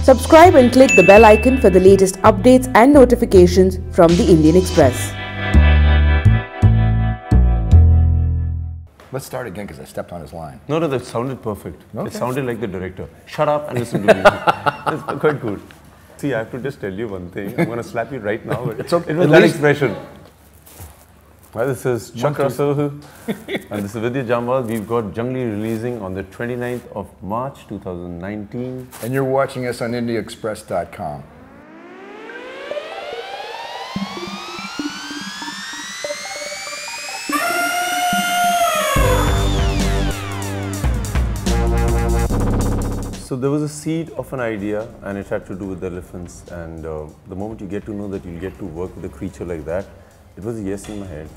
Subscribe and click the bell icon for the latest updates and notifications from the Indian Express. Let's start again because I stepped on his line. No, that sounded perfect. Okay. It sounded like the director. Shut up and listen to me. That's quite good. See, I have to just tell you one thing. I'm going to slap you right now. But it's okay. It was that expression. Well, this is Chuck Russell and this is Vidyut Jammwal. We've got Junglee releasing on the 29th of March 2019. And you're watching us on IndiaExpress.com. So there was a seed of an idea and it had to do with elephants, and the moment you get to know that you'll get to work with a creature like that, it was a yes in my head.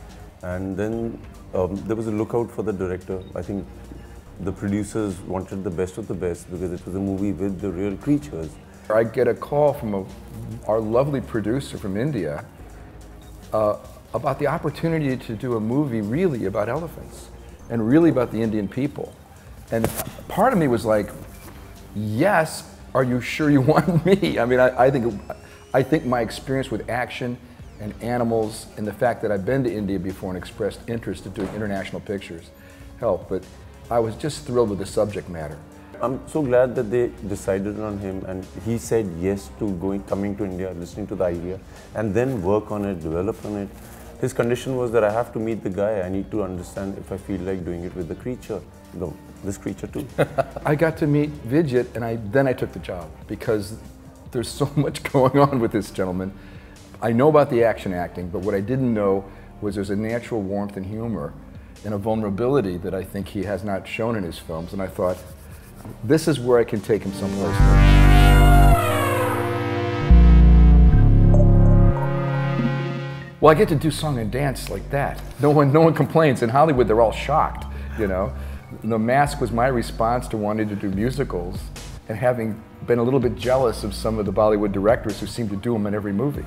And then there was a lookout for the director. I think the producers wanted the best of the best because it was a movie with the real creatures. I get a call from our lovely producer from India about the opportunity to do a movie really about elephants and really about the Indian people. And part of me was like, yes, are you sure you want me? I mean, I think my experience with action and animals and the fact that I've been to India before and expressed interest in doing international pictures helped, but I was just thrilled with the subject matter. I'm so glad that they decided on him and he said yes to coming to India, listening to the idea, and then work on it, develop on it. His condition was that I have to meet the guy. I need to understand if I feel like doing it with the creature. No, this creature too. I got to meet Vidyut and then I took the job because there's so much going on with this gentleman. I know about the action acting, but what I didn't know was there's a natural warmth and humor and a vulnerability that I think he has not shown in his films, and I thought, this is where I can take him someplace. Well, I get to do song and dance like that. No one complains. In Hollywood, they're all shocked, you know. The Mask was my response to wanting to do musicals and having been a little bit jealous of some of the Bollywood directors who seem to do them in every movie.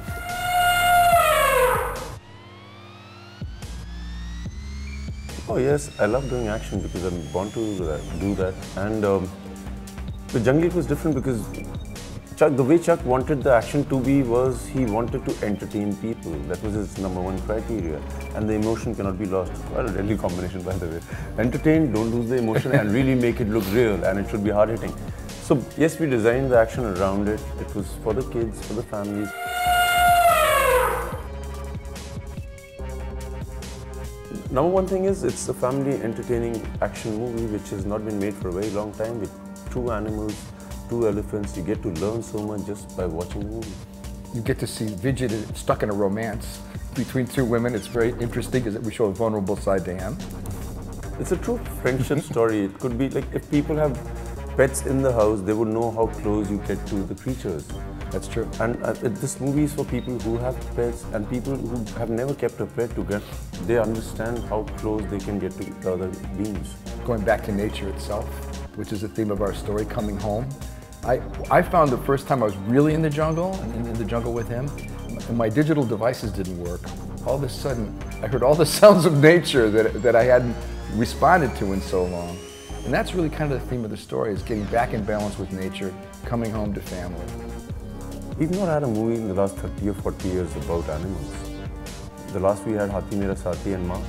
Oh yes, I love doing action because I'm born to do that. And with Junglee it was different because the way Chuck wanted the action to be was he wanted to entertain people. That was his #1 criteria. And the emotion cannot be lost. Quite a deadly combination, by the way. Entertain, don't lose the emotion, and really make it look real, and it should be hard-hitting. So yes, we designed the action around it. It was for the kids, for the families. #1 thing is, it's a family entertaining action movie which has not been made for a very long time with 2 animals, 2 elephants. You get to learn so much just by watching the movie. You get to see Vidyut stuck in a romance between 2 women. It's very interesting because we show a vulnerable side to him. It's a true friendship story. It could be like if people have pets in the house, they would know how close you get to the creatures. That's true. And this movie is for people who have pets and people who have never kept a pet they understand how close they can get to the other beings. Going back to nature itself, which is the theme of our story, coming home. I found the first time I was really in the jungle, and in the jungle with him, and my digital devices didn't work. All of a sudden, I heard all the sounds of nature that I hadn't responded to in so long. And that's really kind of the theme of the story, is getting back in balance with nature, coming home to family. We've not had a movie in the last 30 or 40 years about animals. The last we had Hathi Mera Sathi and Ma.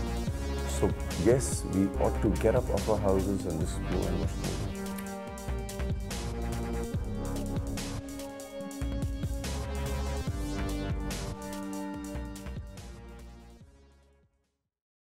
So yes, we ought to get up off our houses and just go and watch the movie.